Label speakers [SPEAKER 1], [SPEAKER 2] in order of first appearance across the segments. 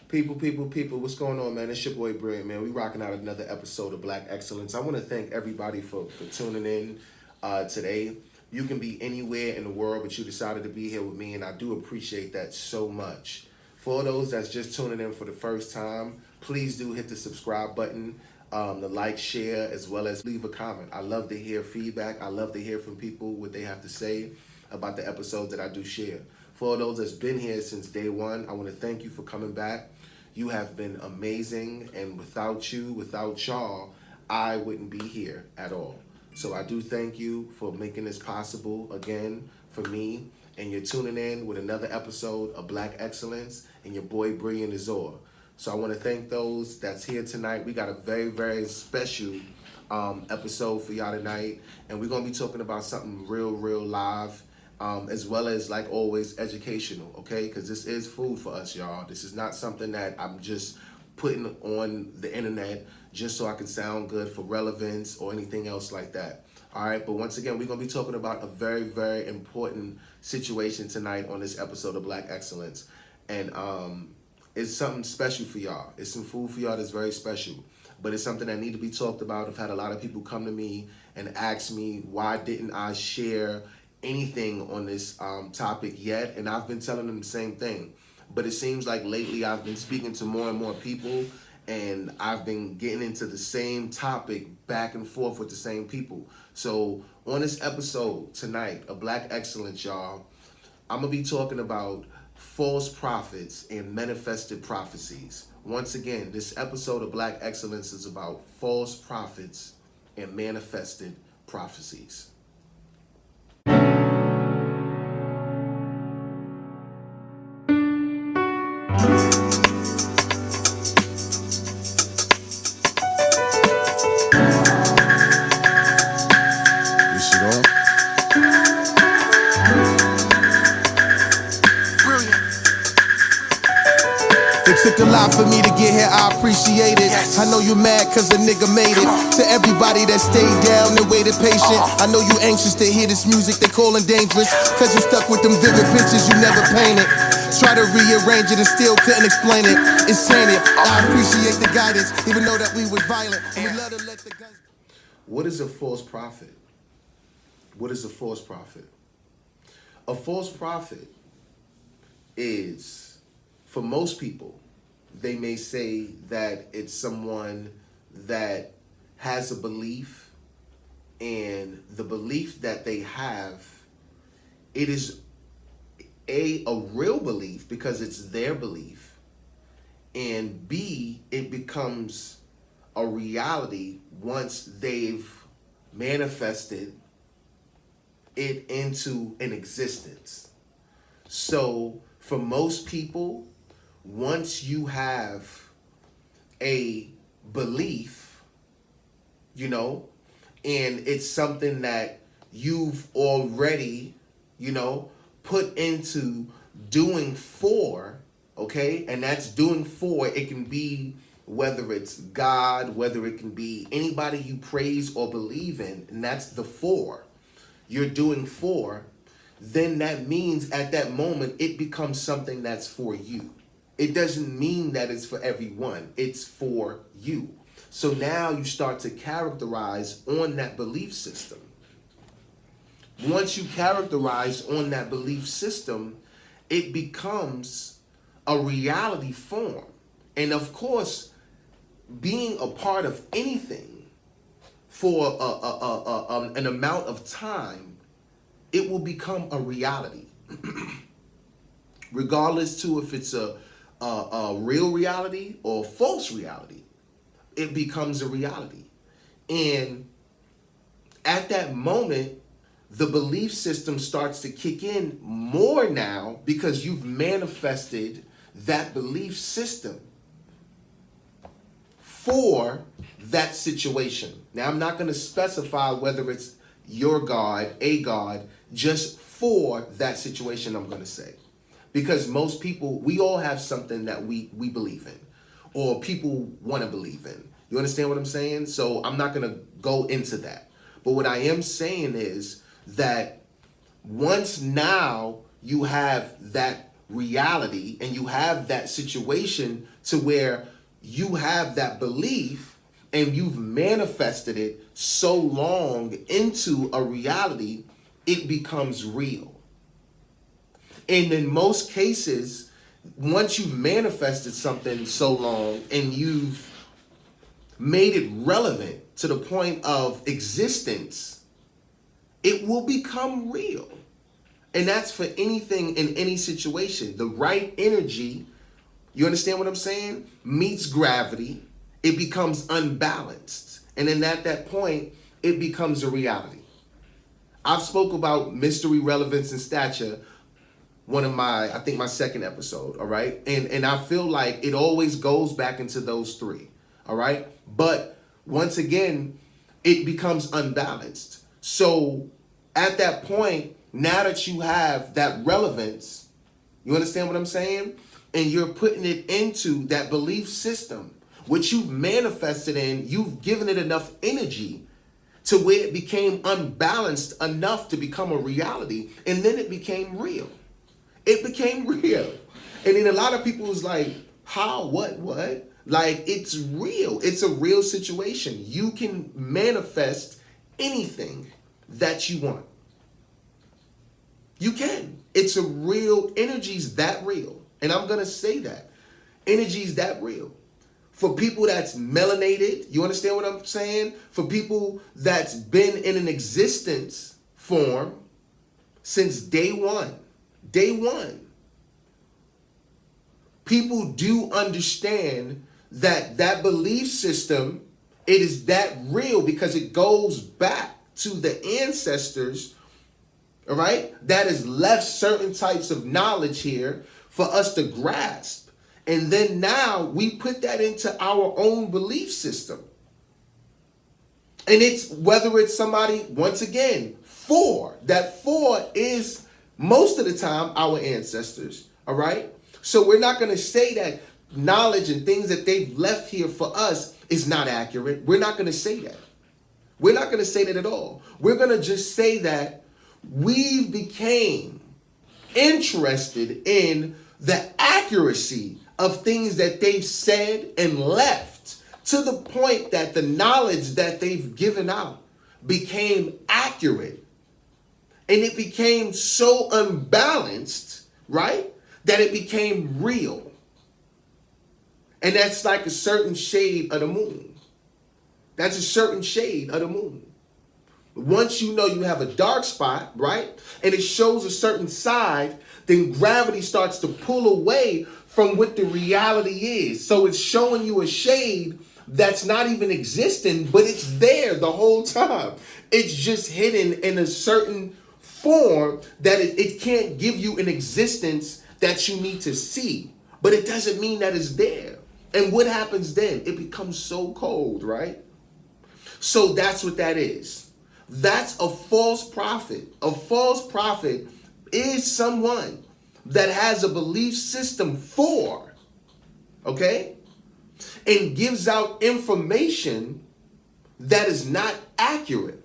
[SPEAKER 1] People, what's going on, man? It's your boy Brent, man. We rocking out another episode of Black Excellence. I want to thank everybody for tuning in today. You can be anywhere in the world, but you decided to be here with me, and I do appreciate that so much. For those that's just tuning in for the first time, please do hit the subscribe button, the like, share, as well as leave a comment. I love to hear feedback. I love to hear from people what they have to say about the episodes that I do share. For those that's been here since day one, I want to thank you for coming back. You have been amazing, and without you, without y'all, I wouldn't be here at all. So I do thank you for making this possible again for me, and you're tuning in with another episode of Black Excellence and your boy Brian Azor. So I want to thank those that's here tonight. We got a very, very special episode for y'all tonight, and we're going to be talking about something real live. As well as, like always, educational, okay? Because this is food for us, y'all. This is not something that I'm just putting on the internet just so I can sound good for relevance or anything else like that. All right, but once again, we're going to be talking about a very, very important situation tonight on this episode of Black Excellence. And it's something special for y'all. It's some food for y'all that's very special. But it's something that need to be talked about. I've had a lot of people come to me and ask me, why didn't I share anything on this topic yet? And I've been telling them the same thing, but it seems like lately I've been speaking to more and more people, and I've been getting into the same topic back and forth with the same people. So on this episode tonight of Black Excellence, y'all, I'm gonna be talking about false prophets and manifested prophecies. Once again, this episode of Black Excellence is about false prophets and manifested prophecies.
[SPEAKER 2] Took a lot for me to get here, I appreciate it. I know you mad cause a nigga made it. To everybody that stayed down and waited patient, I know you anxious to hear this music they callin' dangerous, cause you stuck with them vivid pictures you never painted. Try to rearrange it and still couldn't explain it. It's tainted. I appreciate the guidance, even though that we was violent, and we love to let the guns.
[SPEAKER 1] What is a false prophet? What is a false prophet? A false prophet is, for most people, they may say that it's someone that has a belief, and the belief that they have, it is a real belief because it's their belief, and B, it becomes a reality once they've manifested it into an existence. So for most people, once you have a belief, and it's something that you've already, put into doing for, okay? And that's doing for, it can be whether it's God, whether it can be anybody you praise or believe in, and that's the for. You're doing for, then that means at that moment, it becomes something that's for you. It doesn't mean that it's for everyone. It's for you. So now you start to characterize on that belief system. Once you characterize on that belief system, it becomes a reality form. And of course, being a part of anything for an amount of time, it will become a reality. Regardless to if it's a real reality or false reality, it becomes a reality. And at that moment, the belief system starts to kick in more now because you've manifested that belief system for that situation. Now, I'm not going to specify whether it's your God, a God, just for that situation, I'm going to say. Because most people, we all have something that we believe in, or people want to believe in. You understand what I'm saying? So I'm not going to go into that. But what I am saying is that once now you have that reality and you have that situation to where you have that belief and you've manifested it so long into a reality, it becomes real. And in most cases, once you've manifested something so long and you've made it relevant to the point of existence, it will become real. And that's for anything in any situation. The right energy, you understand what I'm saying, meets gravity, it becomes unbalanced. And then at that point, it becomes a reality. I've spoke about mystery, relevance, and stature, I think my second episode, all right? And I feel like it always goes back into those three, all right? But once again, it becomes unbalanced. So at that point, now that you have that relevance, you understand what I'm saying? And you're putting it into that belief system, which you've manifested in, you've given it enough energy to where it became unbalanced enough to become a reality. And then it became real. It became real. And then a lot of people was like, how, what? Like, it's real. It's a real situation. You can manifest anything that you want. You can. It's a real, energy's that real. And I'm going to say that. Energy's that real. For people that's melanated, you understand what I'm saying? For people that's been in an existence form since day one. Day one. People do understand that that belief system, it is that real because it goes back to the ancestors, all right, that has left certain types of knowledge here for us to grasp. And then now we put that into our own belief system. And it's whether it's somebody, once again, that four is most of the time our ancestors, all right? So we're not going to say that knowledge and things that they've left here for us is not accurate. We're not going to say that. We're not going to say that at all. We're going to just say that we became interested in the accuracy of things that they've said and left to the point that the knowledge that they've given out became accurate. And it became so unbalanced, right, that it became real. And that's like a certain shade of the moon. That's a certain shade of the moon. Once you know you have a dark spot, right, and it shows a certain side, then gravity starts to pull away from what the reality is. So it's showing you a shade that's not even existing, but it's there the whole time. It's just hidden in a certain form that it can't give you an existence that you need to see. But it doesn't mean that it's there. And what happens then? It becomes so cold, right? So that's what that is. That's a false prophet. A false prophet is someone that has a belief system okay, and gives out information that is not accurate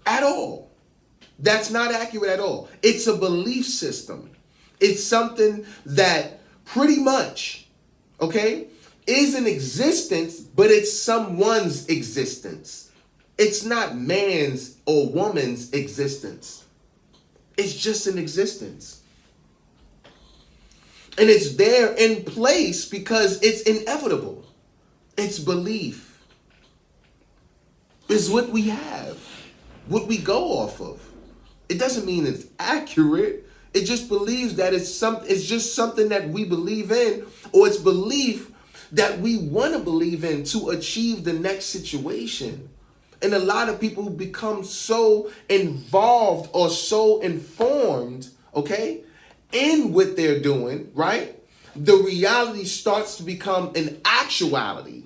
[SPEAKER 1] at all. That's not accurate at all. It's a belief system. It's something that pretty much, okay, is in existence, but it's someone's existence. It's not man's or woman's existence. It's just an existence. And it's there in place because it's inevitable. It's belief. It's what we have, what we go off of. It doesn't mean it's accurate. It just believes that it's just something that we believe in, or it's belief that we want to believe in to achieve the next situation. And a lot of people become so involved or so informed, okay, in what they're doing, right? The reality starts to become an actuality.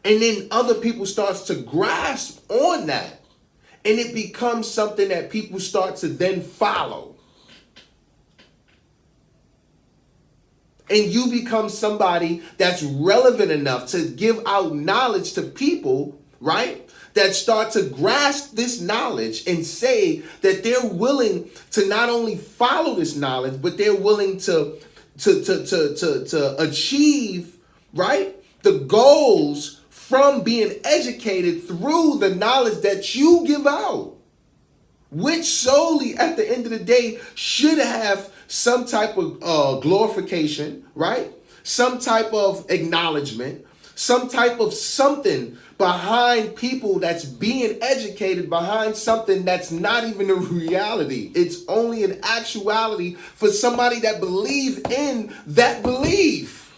[SPEAKER 1] And then other people starts to grasp on that. And it becomes something that people start to then follow. And you become somebody that's relevant enough to give out knowledge to people, right? That start to grasp this knowledge and say that they're willing to not only follow this knowledge, but they're willing to to achieve, right, the goals from being educated through the knowledge that you give out, which solely at the end of the day should have some type of glorification, right? Some type of acknowledgement, some type of something behind people that's being educated behind something that's not even a reality. It's only an actuality for somebody that believes in that belief.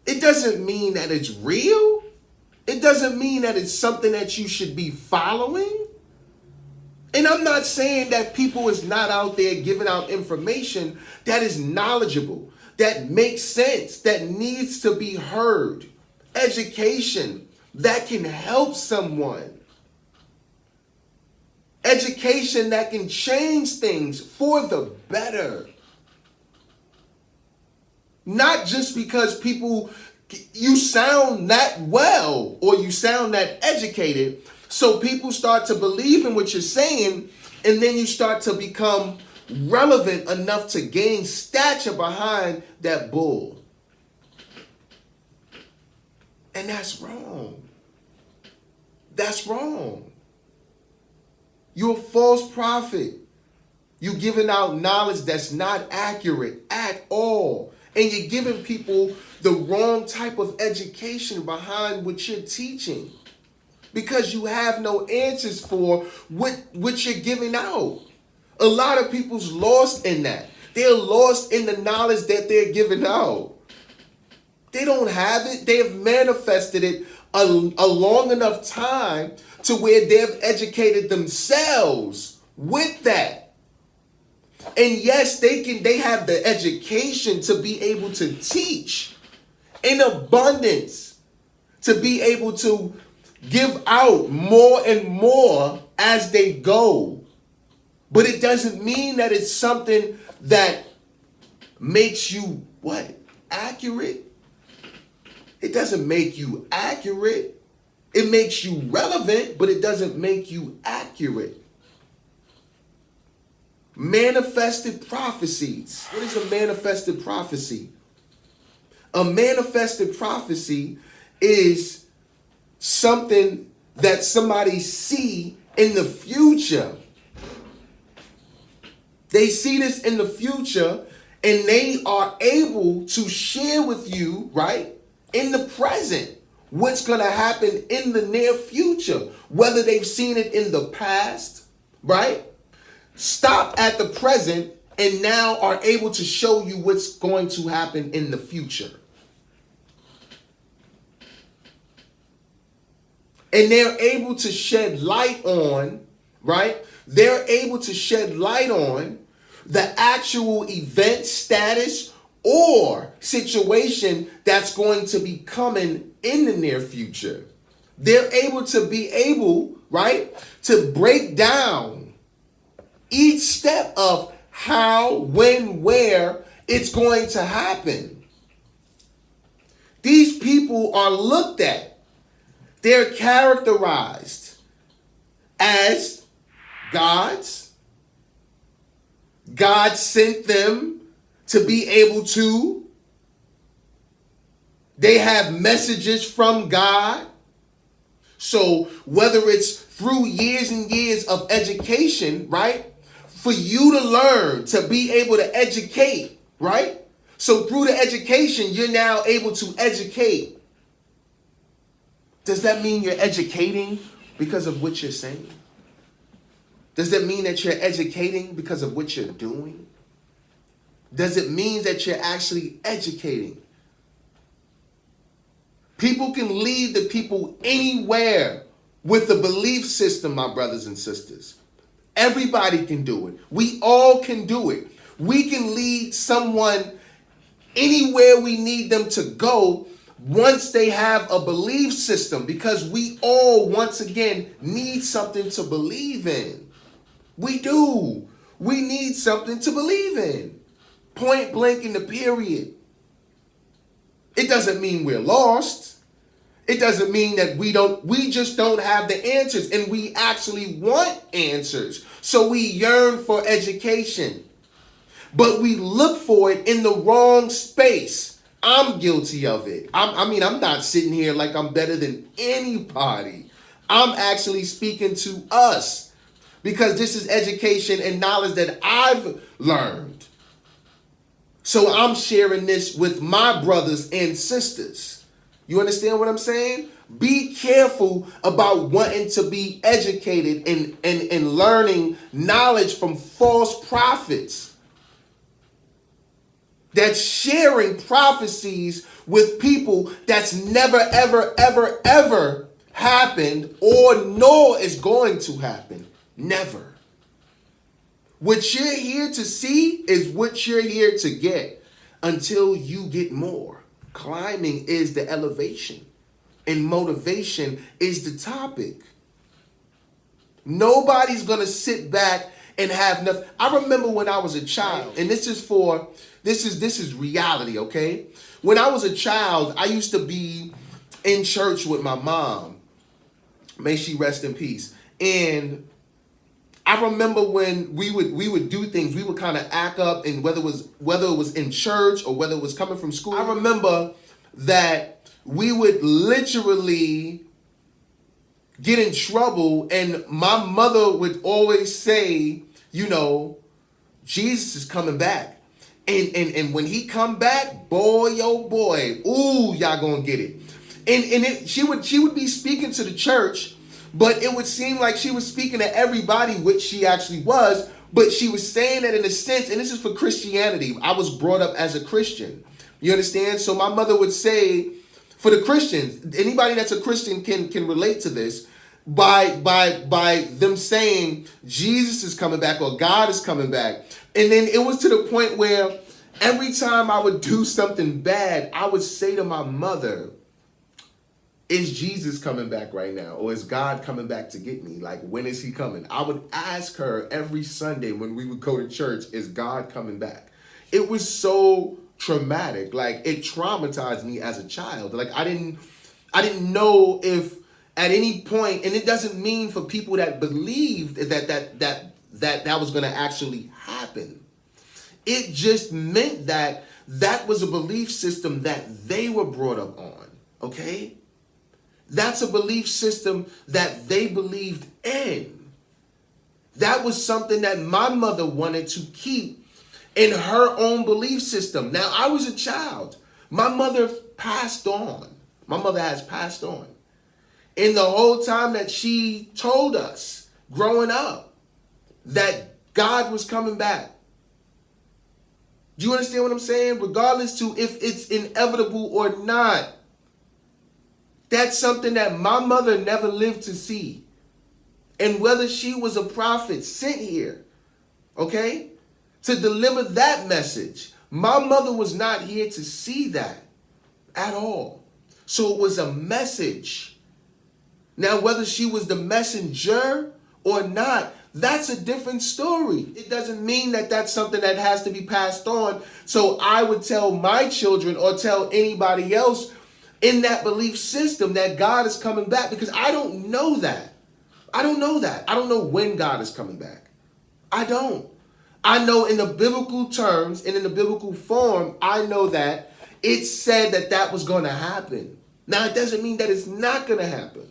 [SPEAKER 1] It doesn't mean that it's real. It doesn't mean that it's something that you should be following. And I'm not saying that people is not out there giving out information that is knowledgeable, that makes sense, that needs to be heard. Education that can help someone. Education that can change things for the better. Not just because you sound that well or you sound that educated, so people start to believe in what you're saying, and then you start to become relevant enough to gain stature behind that bull. And that's wrong. That's wrong. You're a false prophet. You're giving out knowledge that's not accurate at all. And you're giving people the wrong type of education behind what you're teaching. Because you have no answers for what you're giving out. A lot of people's lost in that. They're lost in the knowledge that they're giving out. They don't have it. They have manifested it a long enough time to where they've educated themselves with that. And yes, they have the education to be able to teach in abundance, to be able to give out more and more as they go. But it doesn't mean that it's something that makes you what? Accurate? It doesn't make you accurate. It makes you relevant, but it doesn't make you accurate. Manifested prophecies. What is a manifested prophecy? A manifested prophecy is something that somebody see in the future. They see this in the future and they are able to share with you, right, in the present, what's going to happen in the near future, whether they've seen it in the past, right? Stop at the present and now are able to show you what's going to happen in the future. And they're able to shed light on, right? They're able to shed light on the actual event status or situation that's going to be coming in the near future. They're able to right, to break down each step of how, when, where it's going to happen. These people are looked at. They're characterized as gods. God sent them to be able to. They have messages from God. So whether it's through years and years of education, right? For you to learn, to be able to educate, right? So through the education, you're now able to educate. Does that mean you're educating because of what you're saying? Does that mean that you're educating because of what you're doing? Does it mean that you're actually educating? People can lead the people anywhere with the belief system, my brothers and sisters. Everybody can do it. We all can do it. We can lead someone anywhere we need them to go once they have a belief system, because we all, once again, need something to believe in. We do. We need something to believe in. Point blank in the period. It doesn't mean we're lost. It doesn't mean that we just don't have the answers, and we actually want answers. So we yearn for education. but we look for it in the wrong space. I'm guilty of it. I'm not sitting here like I'm better than anybody. I'm actually speaking to us because this is education and knowledge that I've learned. So I'm sharing this with my brothers and sisters. You understand what I'm saying? Be careful about wanting to be educated and learning knowledge from false prophets that's sharing prophecies with people that's never, ever, ever, ever happened or nor is going to happen. Never. What you're here to see is what you're here to get until you get more. Climbing is the elevation, and motivation is the topic. Nobody's going to sit back and have nothing. I remember when I was a child, and this is reality, okay? When I was a child, I used to be in church with my mom. May she rest in peace. And I remember when we would do things, we would kind of act up, and whether it was in church or whether it was coming from school. I remember that we would literally get in trouble, and my mother would always say, you know, Jesus is coming back. And when he come back, boy, oh boy, ooh, y'all gonna get it. She would be speaking to the church, but it would seem like she was speaking to everybody, which she actually was, but she was saying that in a sense, and this is for Christianity. I was brought up as a Christian. You understand? So my mother would say, for the Christians, anybody that's a Christian can relate to this, by them saying Jesus is coming back or God is coming back. And then it was to the point where every time I would do something bad, I would say to my mother, is Jesus coming back right now? Or is God coming back to get me? Like, when is he coming? I would ask her every Sunday when we would go to church, is God coming back? It was so traumatic. Like, it traumatized me as a child. Like, I didn't know if at any point, and it doesn't mean for people that believed that was going to actually happen. It just meant that was a belief system that they were brought up on, okay? That's a belief system that they believed in. That was something that my mother wanted to keep in her own belief system. Now, I was a child. My mother passed on. My mother has passed on. In the whole time that she told us growing up that God was coming back. Do you understand what I'm saying? Regardless to if it's inevitable or not. That's something that my mother never lived to see. And whether she was a prophet sent here, okay, to deliver that message, my mother was not here to see that at all. So it was a message. Now, whether she was the messenger or not, that's a different story. It doesn't mean that that's something that has to be passed on. So I would tell my children or tell anybody else in that belief system that God is coming back, because I don't know that. I don't know that. I don't know when God is coming back. I don't. I know in the biblical terms and in the biblical form, I know that it said that was going to happen. Now, it doesn't mean that it's not going to happen.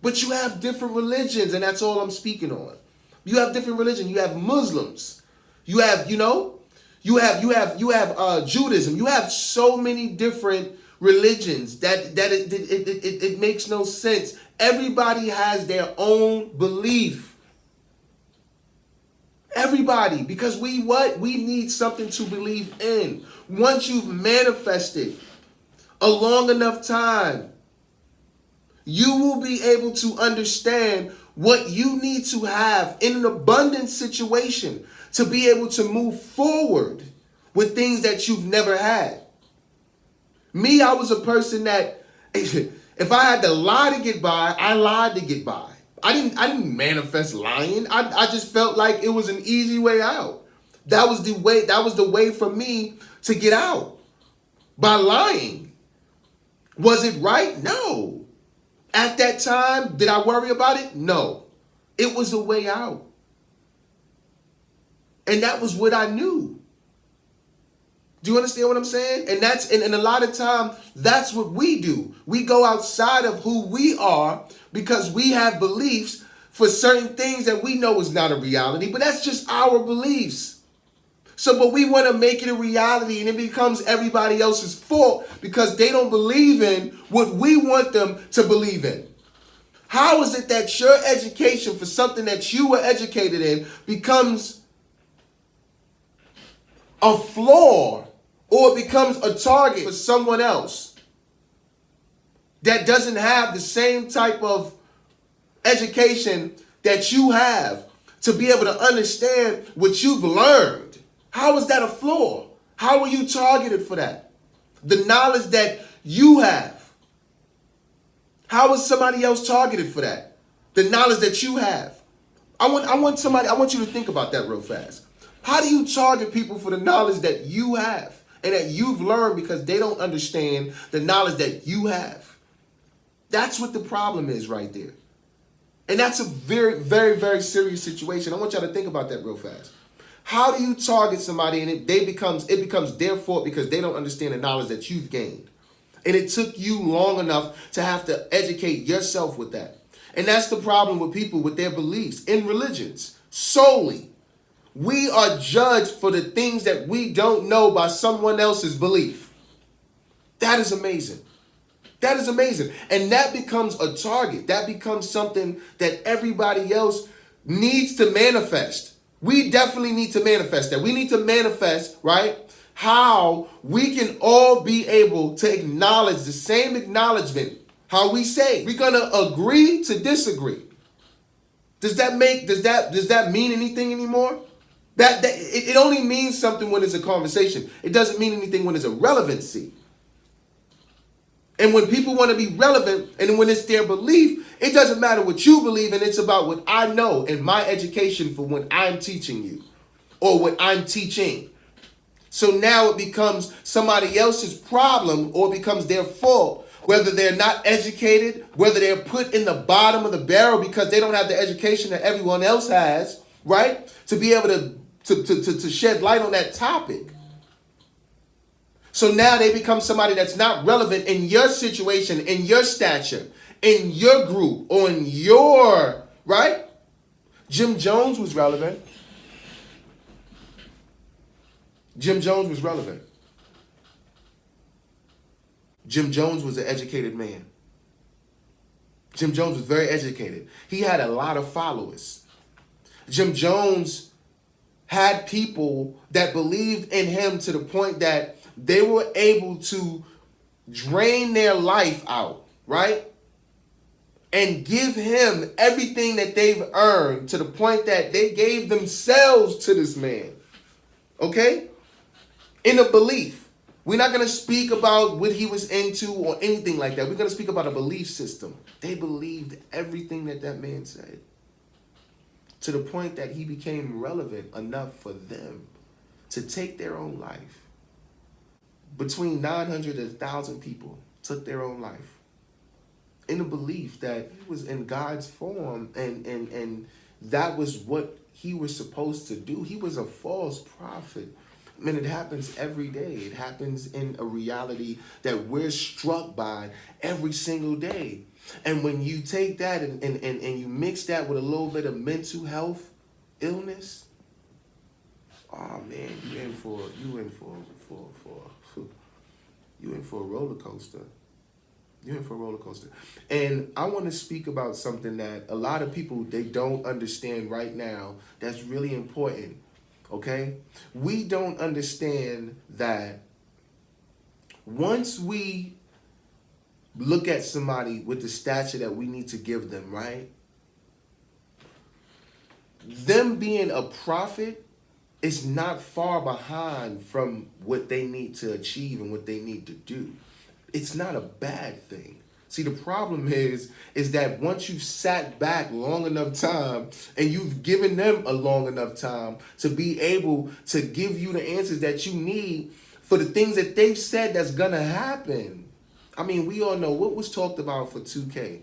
[SPEAKER 1] But you have different religions, and that's all I'm speaking on. You have different religions. You have Muslims. You have, Judaism. You have so many different religions that it makes no sense. Everybody has their own belief. Everybody, because we need something to believe in. Once you've manifested a long enough time, you will be able to understand what you need to have in an abundant situation to be able to move forward with things that you've never had. Me, I was a person that if I had to lie to get by, I lied to get by. I didn't manifest lying. I just felt like it was an easy way out. That was the way for me to get out, by lying. Was it right? No. At that time, did I worry about it? No. It was a way out. And that was what I knew. Do you understand what I'm saying? And that's and a lot of time that's what we do. We go outside of who we are because we have beliefs for certain things that we know is not a reality, but that's just our beliefs. So, but we want to make it a reality and it becomes everybody else's fault because they don't believe in what we want them to believe in. How is it that your education for something that you were educated in becomes a flaw or becomes a target for someone else that doesn't have the same type of education that you have to be able to understand what you've learned? How is that a flaw? How are you targeted for that? The knowledge that you have. How is somebody else targeted for that? The knowledge that you have. I want you to think about that real fast. How do you target people for the knowledge that you have and that you've learned because they don't understand the knowledge that you have? That's what the problem is right there. And that's a very, very, very serious situation. I want y'all to think about that real fast. How do you target somebody and it becomes their fault because they don't understand the knowledge that you've gained? And it took you long enough to have to educate yourself with that. And that's the problem with people with their beliefs in religions solely. We are judged for the things that we don't know by someone else's belief. That is amazing. That is amazing. And that becomes a target. That becomes something that everybody else needs to manifest. We definitely need to manifest that. We need to manifest, right? How we can all be able to acknowledge the same acknowledgement. How we say we're gonna agree to disagree. Does that mean anything anymore? It only means something when it's a conversation. It doesn't mean anything when it's a relevancy. And when people want to be relevant and when it's their belief, it doesn't matter what you believe in. It's about what I know and my education for what I'm teaching you or what I'm teaching. So now it becomes somebody else's problem or becomes their fault, whether they're not educated, whether they're put in the bottom of the barrel because they don't have the education that everyone else has, right? To be able to shed light on that topic. So now they become somebody that's not relevant in your situation, in your stature, in your group, or in your, right? Jim Jones was relevant. Jim Jones was relevant. Jim Jones was an educated man. Jim Jones was very educated. He had a lot of followers. Jim Jones had people that believed in him to the point that they were able to drain their life out, right? And give him everything that they've earned to the point that they gave themselves to this man. Okay? In a belief. We're not going to speak about what he was into or anything like that. We're going to speak about a belief system. They believed everything that that man said. To the point that he became relevant enough for them to take their own life. Between 900 and 1,000 people took their own life in the belief that he was in God's form and that was what he was supposed to do. He was a false prophet. I mean, it happens every day. It happens in a reality that we're struck by every single day. And when you take that and you mix that with a little bit of mental health illness, oh man, you in for a roller coaster. You're in for a roller coaster. And I want to speak about something that a lot of people, they don't understand right now that's really important, okay? We don't understand that once we look at somebody with the stature that we need to give them, right? Them being a prophet is not far behind from what they need to achieve and what they need to do. It's not a bad thing. See, the problem is that once you've sat back long enough time and you've given them a long enough time to be able to give you the answers that you need for the things that they've said that's gonna happen. I mean, we all know what was talked about for 2K.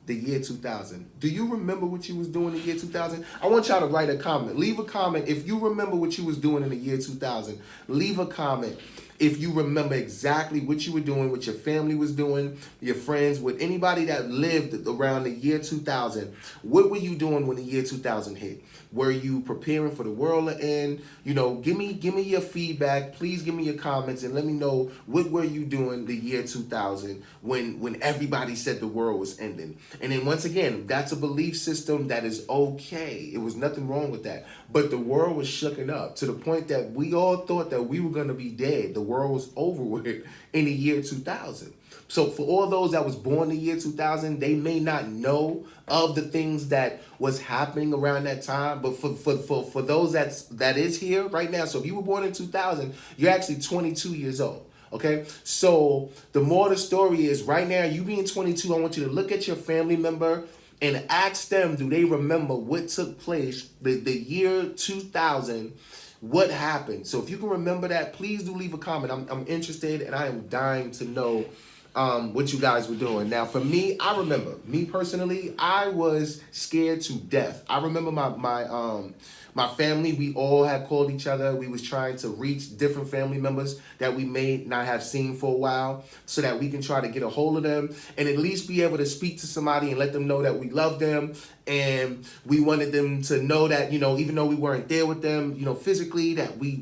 [SPEAKER 1] the year 2000. Do you remember what you was doing in the year 2000? I want y'all to write a comment. Leave a comment if you remember what you was doing in the year 2000. Leave a comment if you remember exactly what you were doing, what your family was doing, your friends, with anybody that lived around the year 2000. What were you doing when the year 2000 hit? Were you preparing for the world to end? You know, give me your feedback. Please give me your comments and let me know what were you doing the year 2000 when everybody said the world was ending. And then once again, that's a belief system that is okay. It was nothing wrong with that. But the world was shooken up to the point that we all thought that we were going to be dead. The world was over with in the year 2000. So for all those that was born the year 2000, they may not know of the things that was happening around that time. But for those that is here right now, so if you were born in 2000, you're actually 22 years old. Okay, so the more the story is right now, you being 22, I want you to look at your family member and ask them, do they remember what took place the year 2000? What happened? So if you can remember that, please do leave a comment. I'm interested and I am dying to know what you guys were doing. Now, for me, I remember, me personally, I was scared to death. I remember my family, we all had called each other. We was trying to reach different family members that we may not have seen for a while so that we can try to get a hold of them and at least be able to speak to somebody and let them know that we love them. And we wanted them to know that, you know, even though we weren't there with them, you know, physically, that we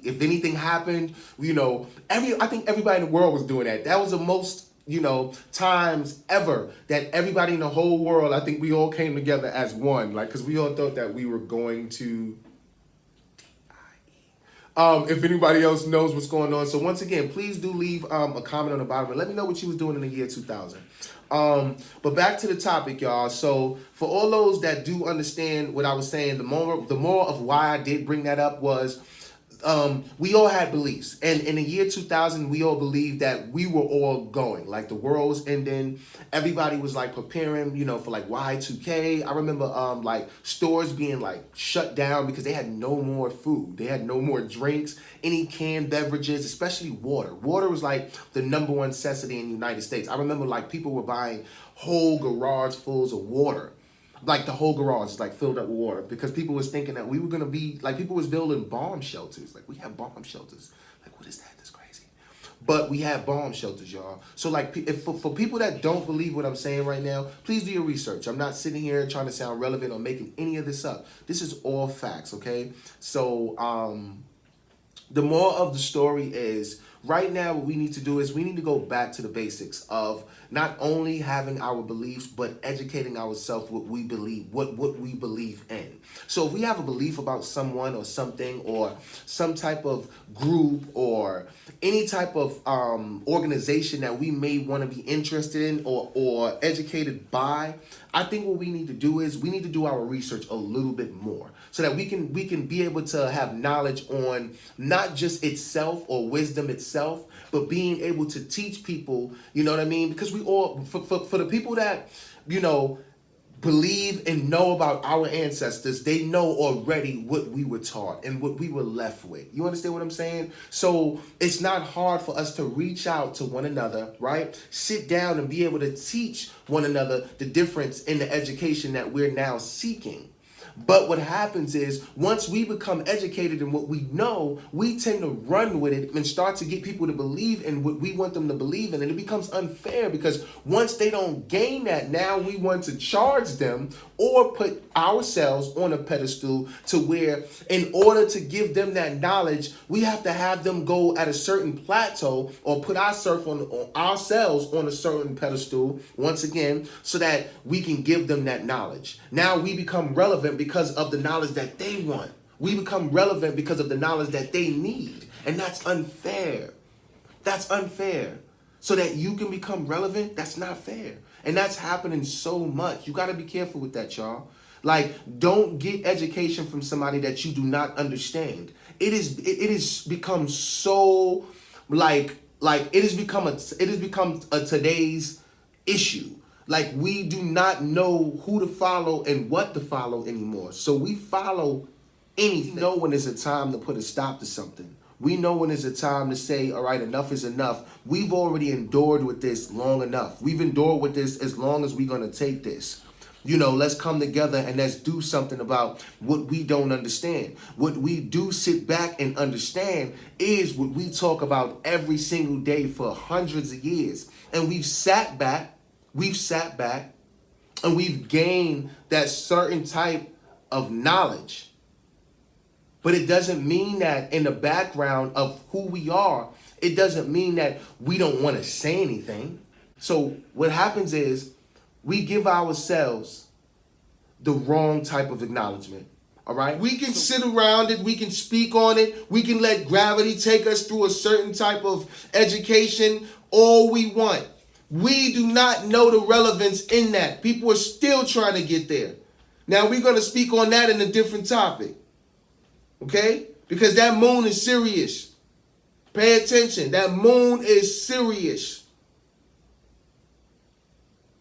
[SPEAKER 1] if anything happened, you know, I think everybody in the world was doing that. That was the most, you know, times ever that everybody in the whole world, I think we all came together as one, like, because we all thought that we were going to if anybody else knows what's going on. So once again, please do leave a comment on the bottom and let me know what you was doing in the year 2000. But back to the topic, y'all. So for all those that do understand what I was saying, the more of why I did bring that up was we all had beliefs. And in the year 2000, we all believed that we were all going. Like the world was ending. Everybody was like preparing, you know, for like Y2K. I remember like stores being like shut down because they had no more food. They had no more drinks, any canned beverages, especially water. Water was like the number one necessity in the United States. I remember like people were buying whole garage fulls of water. Like the whole garage is like filled up with water because people was thinking that we were gonna be like, people was building bomb shelters. Like we have bomb shelters. Like what is that? That's crazy. But we have bomb shelters, y'all. So like if for people that don't believe what I'm saying right now, please do your research. I'm not sitting here trying to sound relevant or making any of this up. This is all facts, okay? So the more of the story is right now what we need to do is we need to go back to the basics of not only having our beliefs but educating ourselves what we believe, what we believe in. So if we have a belief about someone or something or some type of group or any type of organization that we may want to be interested in or educated by, I think what we need to do is we need to do our research a little bit more so that we can be able to have knowledge on not just itself or wisdom itself, but being able to teach people, you know what I mean? Because we all, for the people that, you know, believe and know about our ancestors, they know already what we were taught and what we were left with. You understand what I'm saying? So it's not hard for us to reach out to one another, right? Sit down and be able to teach one another the difference in the education that we're now seeking. But what happens is once we become educated in what we know, we tend to run with it and start to get people to believe in what we want them to believe in. And it becomes unfair because once they don't gain that, now we want to charge them or put ourselves on a pedestal to where in order to give them that knowledge, we have to have them go at a certain plateau or put ourselves on a certain pedestal once again so that we can give them that knowledge. Now we become relevant because of the knowledge that they want. We become relevant because of the knowledge that they need. And that's unfair. That's unfair. So that you can become relevant, that's not fair. And that's happening so much. You got to be careful with that, y'all. Like, don't get education from somebody that you do not understand. It is become so like it has become a today's issue. Like we do not know who to follow and what to follow anymore. So we follow anything. We know when it's a time to put a stop to something. We know when it's a time to say, all right, enough is enough. We've already endured with this long enough. We've endured with this as long as we're going to take this. Let's come together and let's do something about what we don't understand. What we do sit back and understand is what we talk about every single day for hundreds of years. And we've sat back, and we've gained that certain type of knowledge. But it doesn't mean that in the background of who we are, it doesn't mean that we don't want to say anything. So what happens is we give ourselves the wrong type of acknowledgement. All right? We can sit around it. We can speak on it. We can let gravity take us through a certain type of education all we want. We do not know the relevance in that. People are still trying to get there. Now, we're going to speak on that in a different topic. Okay? Because that moon is serious. Pay attention. That moon is serious.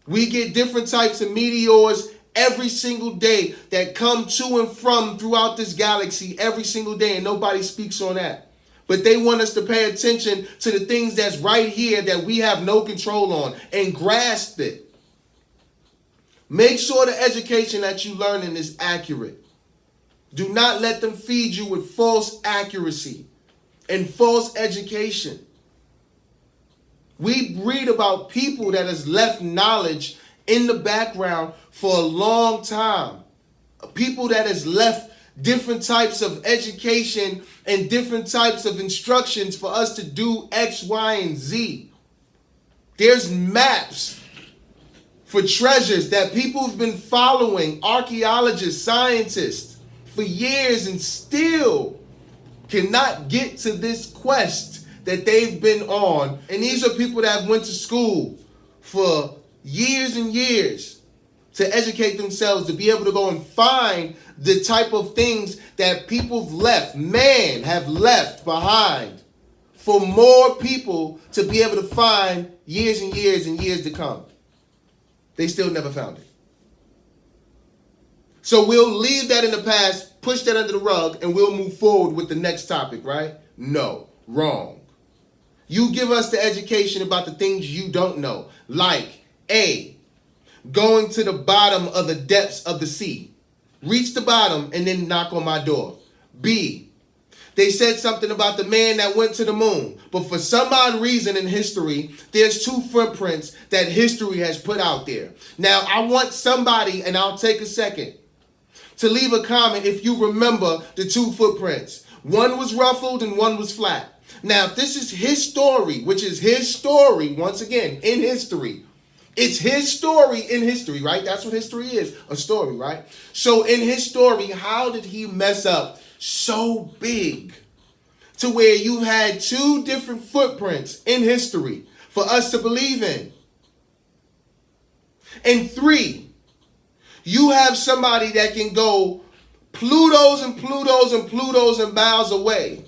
[SPEAKER 1] We get different types of meteors every single day that come to and from throughout this galaxy every single day, and nobody speaks on that. But they want us to pay attention to the things that's right here that we have no control on and grasp it. Make sure the education that you're learning is accurate. Do not let them feed you with false accuracy and false education. We read about people that has left knowledge in the background for a long time. People that has left different types of education and different types of instructions for us to do X, Y, and Z. There's maps for treasures that people have been following, archaeologists, scientists, for years and still cannot get to this quest that they've been on. And these are people that have went to school for years and years to educate themselves, to be able to go and find the type of things that people have left behind for more people to be able to find years and years and years to come. They still never found it. So we'll leave that in the past, push that under the rug, and we'll move forward with the next topic, right? No, wrong. You give us the education about the things you don't know, like A, going to the bottom of the depths of the sea. Reach the bottom and then knock on my door. B, they said something about the man that went to the moon. But for some odd reason in history, there's two footprints that history has put out there. Now, I want somebody, and I'll take a second, to leave a comment if you remember the two footprints. One was ruffled and one was flat. Now, if this is his story, which is his story, once again, in history, it's his story in history, right? That's what history is, a story, right? So in his story, how did he mess up so big to where you had two different footprints in history for us to believe in? And 3, you have somebody that can go Plutos and Plutos and Plutos and miles away.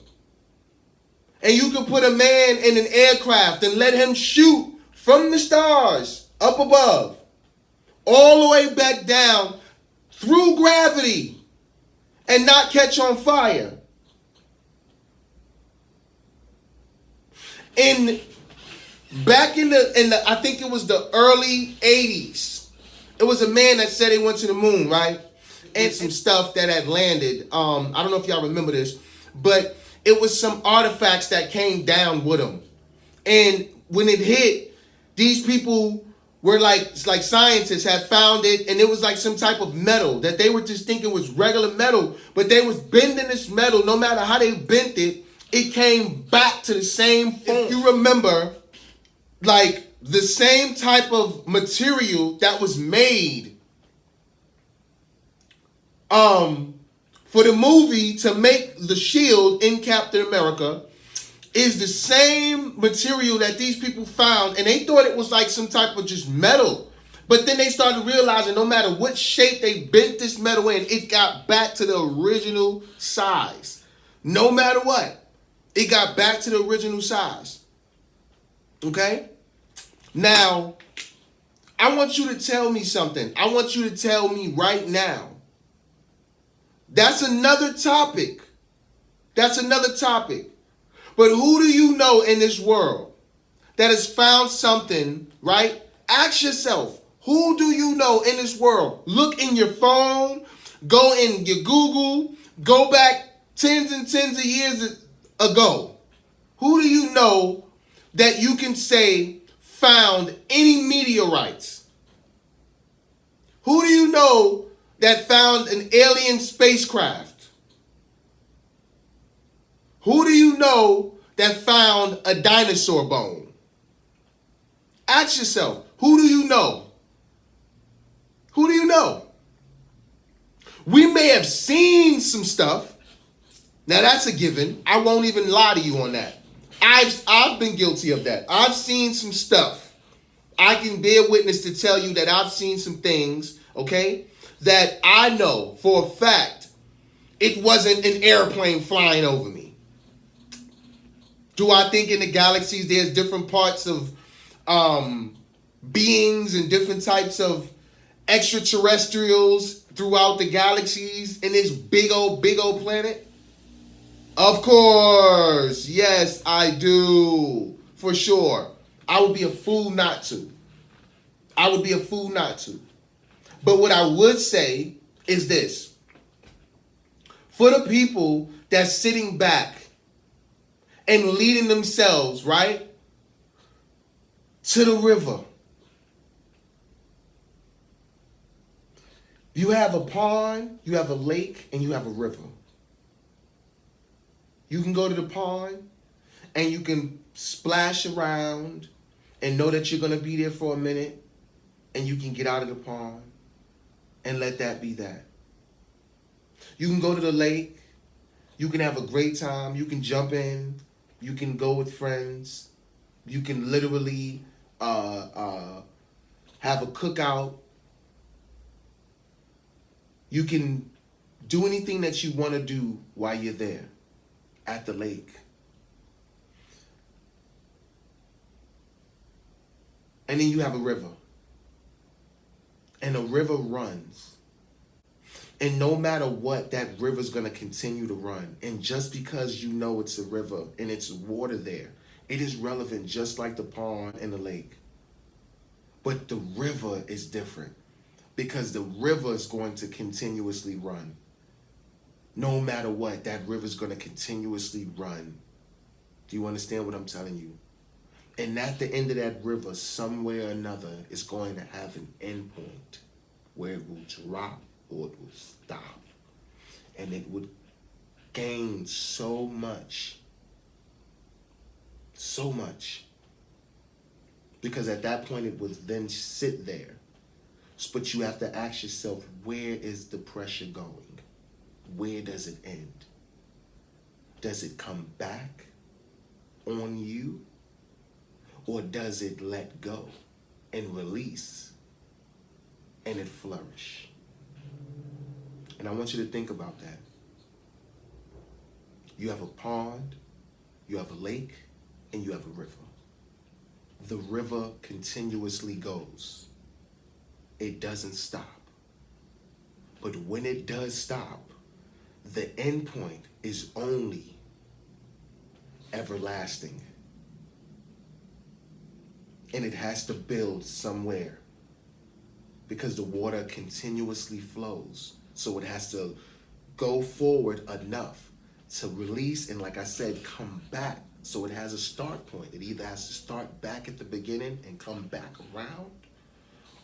[SPEAKER 1] And you can put a man in an aircraft and let him shoot from the stars up above, all the way back down through gravity and not catch on fire. Back in the I think it was the early 80s, it was a man that said he went to the moon, right? And some stuff that had landed. I don't know if y'all remember this, but it was some artifacts that came down with him. And when it hit, these people were like scientists had found it, and it was like some type of metal that they were just thinking was regular metal, but they was bending this metal. No matter how they bent it, it came back to the same form. If you remember, like the same type of material that was made for the movie to make the shield in Captain America is the same material that these people found, and they thought it was like some type of just metal. But then they started realizing no matter what shape they bent this metal in, it got back to the original size. No matter what, it got back to the original size. Okay? Now, I want you to tell me something. I want you to tell me right now. That's another topic. That's another topic. But who do you know in this world that has found something, right? Ask yourself, who do you know in this world? Look in your phone, go in your Google, go back tens and tens of years ago. Who do you know that you can say found any meteorites? Who do you know that found an alien spacecraft? Who do you know that found a dinosaur bone? Ask yourself, who do you know? Who do you know? We may have seen some stuff. Now that's a given. I won't even lie to you on that. I've been guilty of that. I've seen some stuff. I can bear witness to tell you that I've seen some things, okay, that I know for a fact it wasn't an airplane flying over me. Do I think in the galaxies there's different parts of beings and different types of extraterrestrials throughout the galaxies in this big old planet? Of course. Yes, I do. For sure. I would be a fool not to. I would be a fool not to. But what I would say is this. For the people that's sitting back and leading themselves, right, to the river. You have a pond, you have a lake, and you have a river. You can go to the pond and you can splash around and know that you're going to be there for a minute, and you can get out of the pond and let that be that. You can go to the lake. You can have a great time. You can jump in. You can go with friends. You can literally have a cookout. You can do anything that you want to do while you're there at the lake. And then you have a river. And a river runs. And no matter what, that river's going to continue to run. And just because you know it's a river and it's water there, it is relevant just like the pond and the lake. But the river is different because the river is going to continuously run. No matter what, that river's going to continuously run. Do you understand what I'm telling you? And at the end of that river, somewhere or another, is going to have an end point where it will drop or it will stop. And it would gain so much. So much. Because at that point, it would then sit there. But you have to ask yourself, where is the pressure going? Where does it end? Does it come back on you? Or does it let go and release and it flourish? And I want you to think about that. You have a pond, you have a lake, and you have a river. The river continuously goes. It doesn't stop. But when it does stop, the end point is only everlasting. And it has to build somewhere because the water continuously flows. So it has to go forward enough to release and, like I said, come back. So it has a start point. It either has to start back at the beginning and come back around,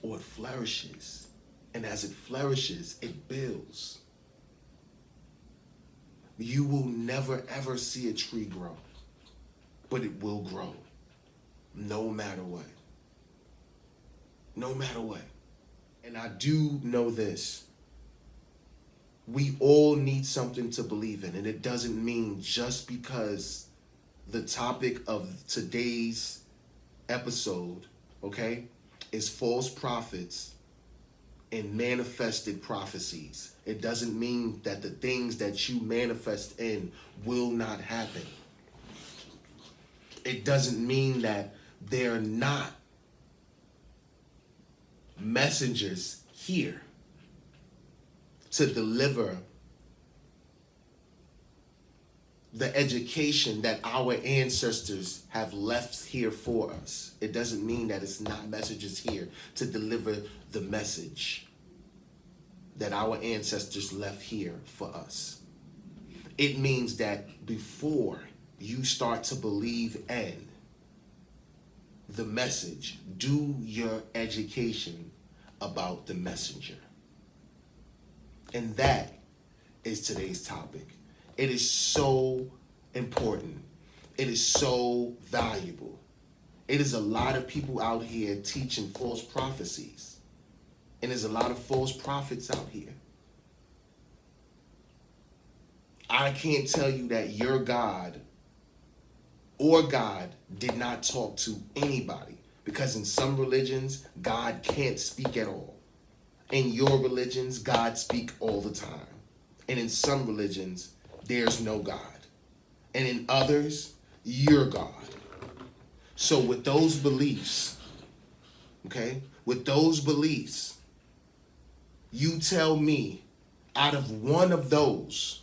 [SPEAKER 1] or it flourishes. And as it flourishes, it builds. You will never ever see a tree grow, but it will grow. No matter what. No matter what. And I do know this. We all need something to believe in. And it doesn't mean just because the topic of today's episode, okay, is false prophets and manifested prophecies. It doesn't mean that the things that you manifest in will not happen. It doesn't mean that they're not messengers here to deliver the education that our ancestors have left here for us. It doesn't mean that it's not messages here to deliver the message that our ancestors left here for us. It means that before you start to believe in the message, do your education about the messenger. And that is today's topic. It is so important. It is so valuable. It is a lot of people out here teaching false prophecies. And there's a lot of false prophets out here. I can't tell you that your God or God did not talk to anybody, because in some religions, God can't speak at all. In your religions, God speaks all the time. And in some religions, there's no God. And in others, you're God. So with those beliefs, okay, with those beliefs, you tell me, out of one of those,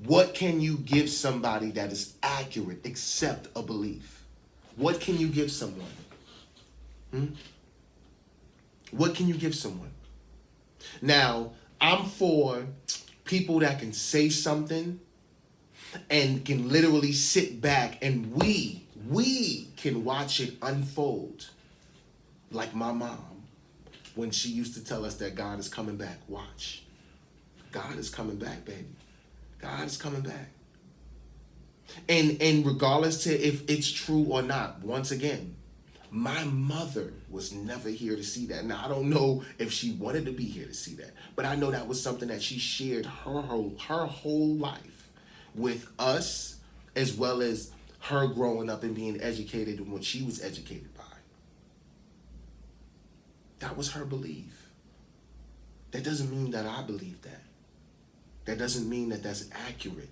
[SPEAKER 1] what can you give somebody that is accurate except a belief? What can you give someone? What can you give someone? Now, I'm for people that can say something and can literally sit back and we can watch it unfold. Like my mom, when she used to tell us that God is coming back. Watch. God is coming back, baby. God is coming back. And regardless to if it's true or not, once again, my mother was never here to see that. Now, I don't know if she wanted to be here to see that, but I know that was something that she shared her whole life with us, as well as her growing up and being educated and what she was educated by. That was her belief. That doesn't mean that I believe that. That doesn't mean that that's accurate.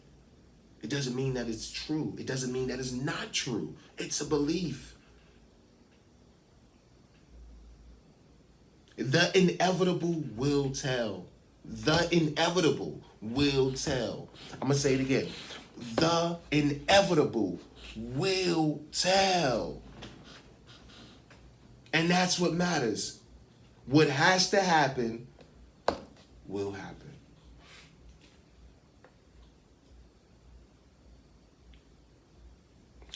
[SPEAKER 1] It doesn't mean that it's true. It doesn't mean that it's not true. It's a belief. The inevitable will tell. The inevitable will tell. I'm going to say it again. The inevitable will tell. And that's what matters. What has to happen will happen.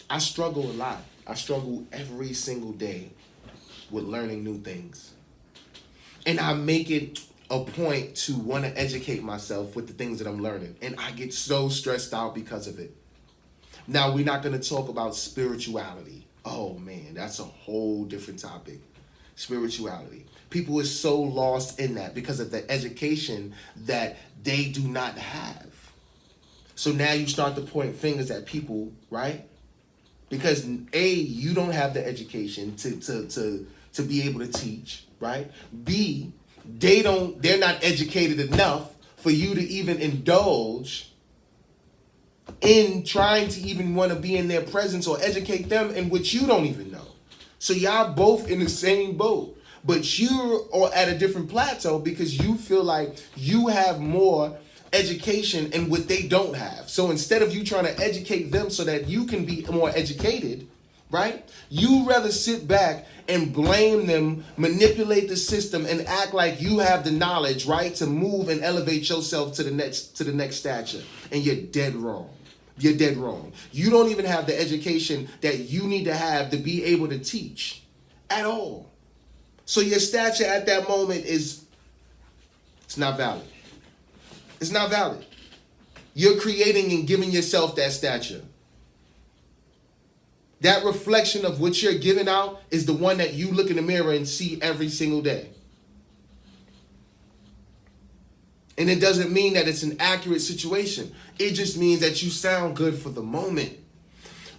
[SPEAKER 1] I struggle a lot. I struggle every single day with learning new things. And I make it a point to want to educate myself with the things that I'm learning. And I get so stressed out because of it. Now, we're not going to talk about spirituality. Oh, man, that's a whole different topic. Spirituality. People are so lost in that because of the education that they do not have. So now you start to point fingers at people, right? Because A, you don't have the education to be able to teach, right? B, they're not educated enough for you to even indulge in trying to even want to be in their presence or educate them in which you don't even know. So y'all both in the same boat, but you're at a different plateau because you feel like you have more education in what they don't have. So instead of you trying to educate them so that you can be more educated, right? You rather sit back and blame them, manipulate the system, and act like you have the knowledge, right, to move and elevate yourself to the next stature. And you're dead wrong. You're dead wrong. You don't even have the education that you need to have to be able to teach at all. So your stature at that moment it's not valid. It's not valid. You're creating and giving yourself that stature. That reflection of what you're giving out is the one that you look in the mirror and see every single day. And it doesn't mean that it's an accurate situation. It just means that you sound good for the moment.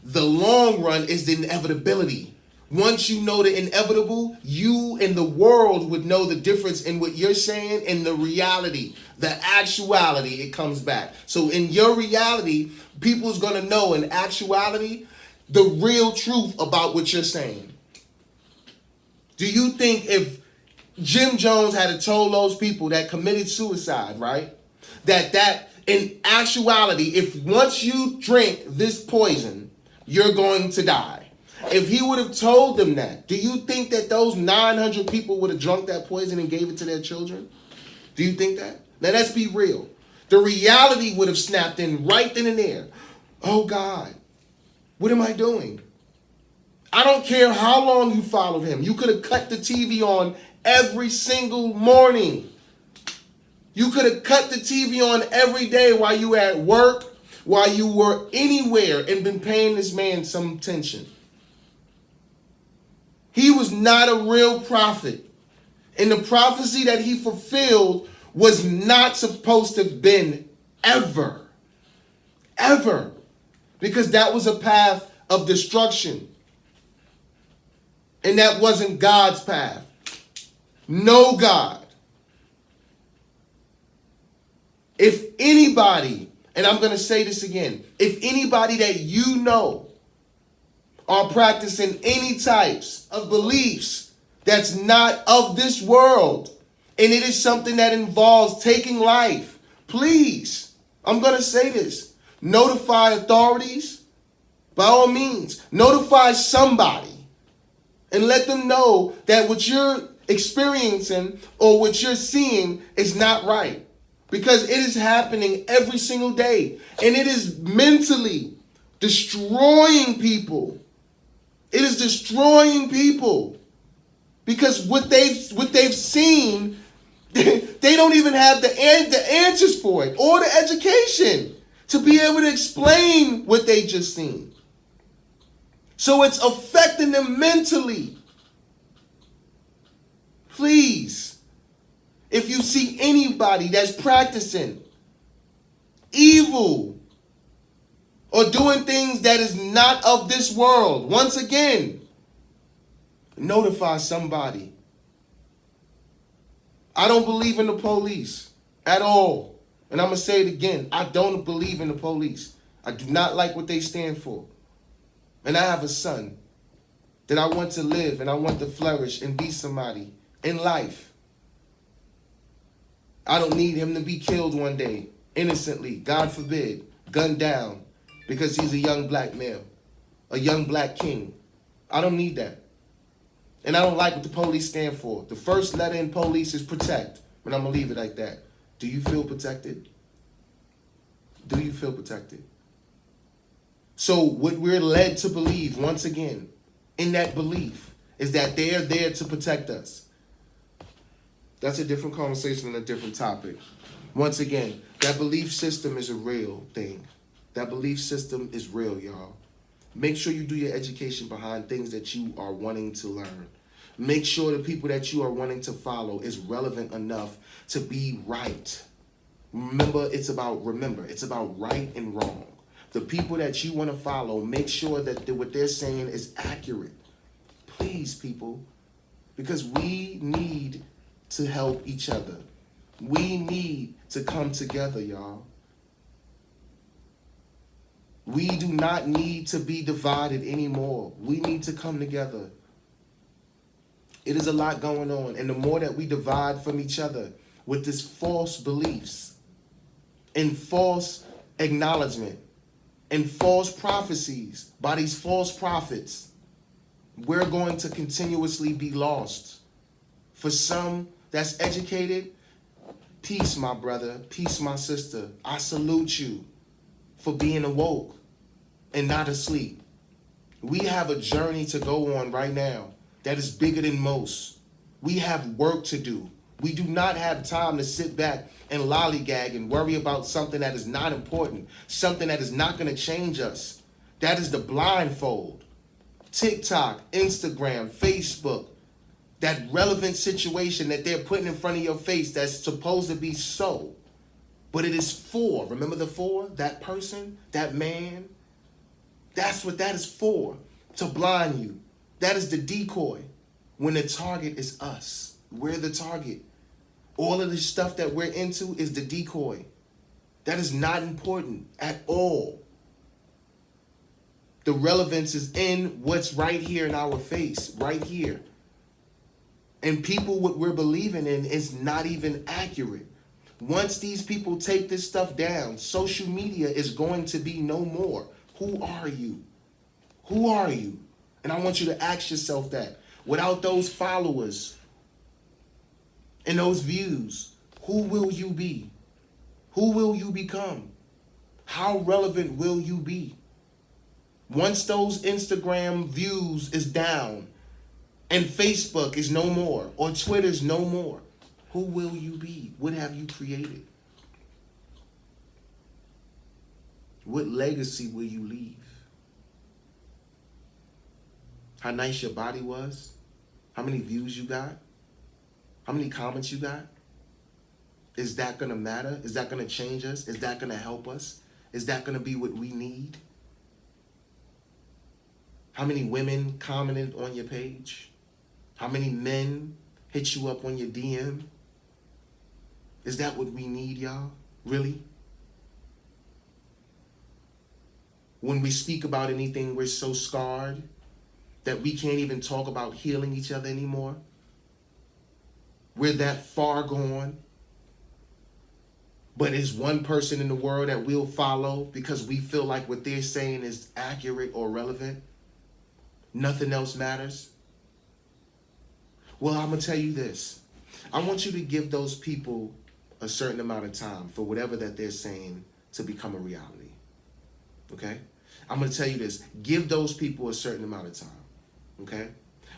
[SPEAKER 1] The long run is the inevitability. Once you know the inevitable, you and the world would know the difference in what you're saying and the reality, the actuality, it comes back. So in your reality, people's going to know in actuality the real truth about what you're saying. Do you think if Jim Jones had told those people that committed suicide, right, That in actuality, if once you drink this poison, you're going to die. If he would have told them that, do you think that those 900 people would have drunk that poison and gave it to their children? Do you think that? Now let's be real. The reality would have snapped in right then and there. Oh God, what am I doing? I don't care how long you followed him. You could have cut the TV on every single morning. You could have cut the TV on every day while you were at work, while you were anywhere, and been paying this man some attention. He was not a real prophet. And the prophecy that he fulfilled was not supposed to have been ever. Ever. Because that was a path of destruction. And that wasn't God's path. No God. If anybody, and I'm going to say this again, if anybody that you know are practicing any types of beliefs that's not of this world, and it is something that involves taking life, please, I'm going to say this, notify authorities, by all means, notify somebody, and let them know that what you're experiencing or what you're seeing is not right. Because it is happening every single day. And it is mentally destroying people. It is destroying people. Because what they've seen, they don't even have the answers for it or the education to be able to explain what they just seen. So it's affecting them mentally. Please, if you see anybody that's practicing evil or doing things that is not of this world, once again, notify somebody. I don't believe in the police at all. And I'm going to say it again. I don't believe in the police. I do not like what they stand for. And I have a son that I want to live and I want to flourish and be somebody in life. I don't need him to be killed one day, innocently, God forbid, gunned down, because he's a young black male, a young black king. I don't need that. And I don't like what the police stand for. The first letter in police is protect, but I'm going to leave it like that. Do you feel protected? Do you feel protected? So what we're led to believe, once again, in that belief, is that they're there to protect us. That's a different conversation and a different topic. Once again, that belief system is a real thing. That belief system is real, y'all. Make sure you do your education behind things that you are wanting to learn. Make sure the people that you are wanting to follow is relevant enough to be right. Remember, it's about right and wrong. The people that you want to follow, make sure that what they're saying is accurate. Please, people, because we need to help each other. We need to come together, y'all. We do not need to be divided anymore. We need to come together. It is a lot going on. And the more that we divide from each other with this false beliefs and false acknowledgement and false prophecies by these false prophets, we're going to continuously be lost. For some that's educated, peace, my brother, peace, my sister. I salute you for being awoke and not asleep. We have a journey to go on right now that is bigger than most. We have work to do. We do not have time to sit back and lollygag and worry about something that is not important, something that is not going to change us. That is the blindfold. TikTok, Instagram, Facebook, that relevant situation that they're putting in front of your face that's supposed to be so. But it is for, remember the for? That person, that man. That's what that is for, to blind you. That is the decoy. When the target is us. We're the target. All of the stuff that we're into is the decoy. That is not important at all. The relevance is in what's right here in our face, right here. And people, what we're believing in is not even accurate. Once these people take this stuff down, social media is going to be no more. Who are you? Who are you? And I want you to ask yourself that. Without those followers and those views, who will you be? Who will you become? How relevant will you be? Once those Instagram views is down and Facebook is no more or Twitter's no more, who will you be? What have you created? What legacy will you leave? How nice your body was? How many views you got? How many comments you got? Is that going to matter? Is that going to change us? Is that going to help us? Is that going to be what we need? How many women commented on your page? How many men hit you up on your DM? Is that what we need, y'all? Really? When we speak about anything, we're so scarred that we can't even talk about healing each other anymore. We're that far gone. But it's one person in the world that we'll follow because we feel like what they're saying is accurate or relevant. Nothing else matters. Well, I'm going to tell you this. I want you to give those people a certain amount of time for whatever that they're saying to become a reality. Okay? I'm going to tell you this. Give those people a certain amount of time. Okay?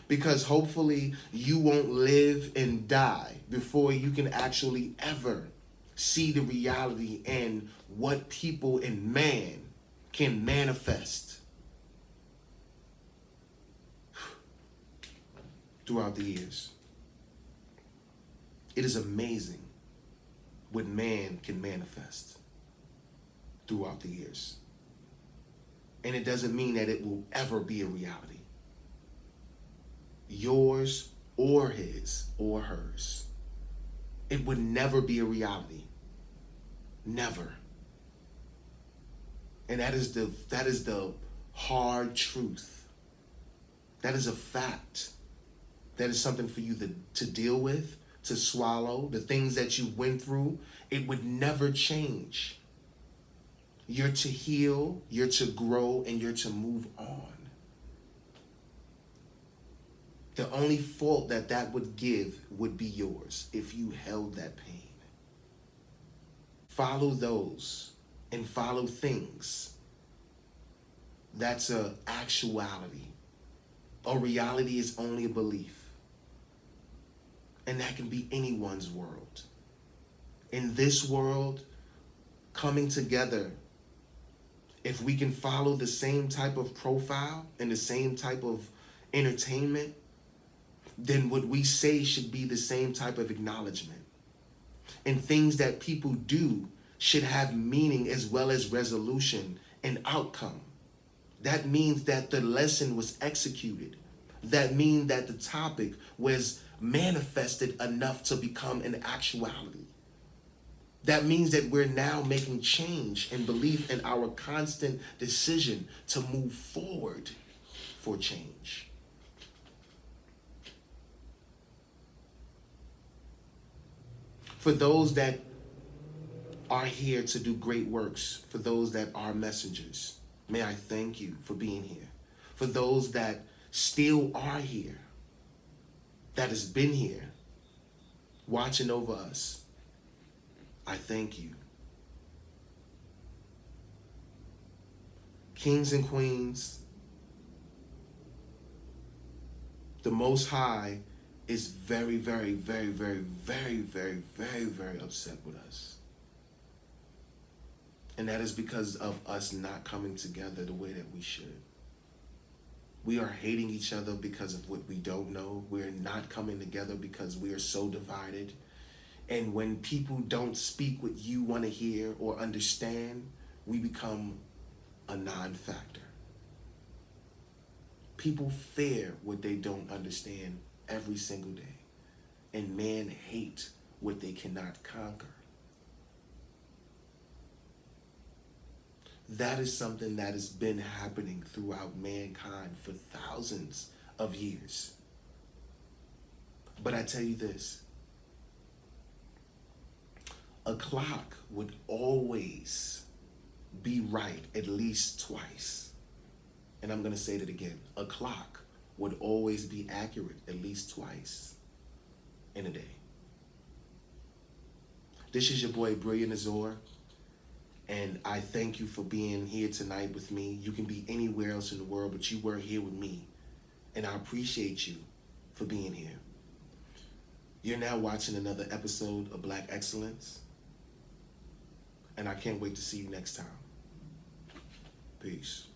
[SPEAKER 1] Because hopefully you won't live and die before you can actually ever see the reality and what people and man can manifest throughout the years. It is amazing what man can manifest throughout the years. And it doesn't mean that it will ever be a reality. Yours or his or hers. It would never be a reality. Never. And that is the hard truth. That is a fact. That is something for you to deal with, to swallow. The things that you went through, it would never change. You're to heal, you're to grow, and you're to move on. The only fault that would give would be yours if you held that pain. Follow those and follow things. That's a actuality. A reality is only a belief. And that can be anyone's world. In this world, coming together, if we can follow the same type of profile and the same type of entertainment, then what we say should be the same type of acknowledgement. And things that people do should have meaning as well as resolution and outcome. That means that the lesson was executed. That means that the topic was manifested enough to become an actuality. That means that we're now making change and belief in our constant decision to move forward for change. For those that are here to do great works, for those that are messengers, may I thank you for being here. For those that still are here, that has been here, watching over us, I thank you. Kings and queens, the Most High is very, very, very, very, very, very, very, very upset with us. And that is because of us not coming together the way that we should. We are hating each other because of what we don't know. We're not coming together because we are so divided. And when people don't speak what you want to hear or understand, we become a non-factor. People fear what they don't understand every single day. And men hate what they cannot conquer. That is something that has been happening throughout mankind for thousands of years. But I tell you this, A clock would always be right at least twice. And I'm going to say that again. A clock would always be accurate at least twice in a day. This is your boy, Brilliant Azor. And I thank you for being here tonight with me. You can be anywhere else in the world, but you were here with me. And I appreciate you for being here. You're now watching another episode of Black Excellence. And I can't wait to see you next time. Peace.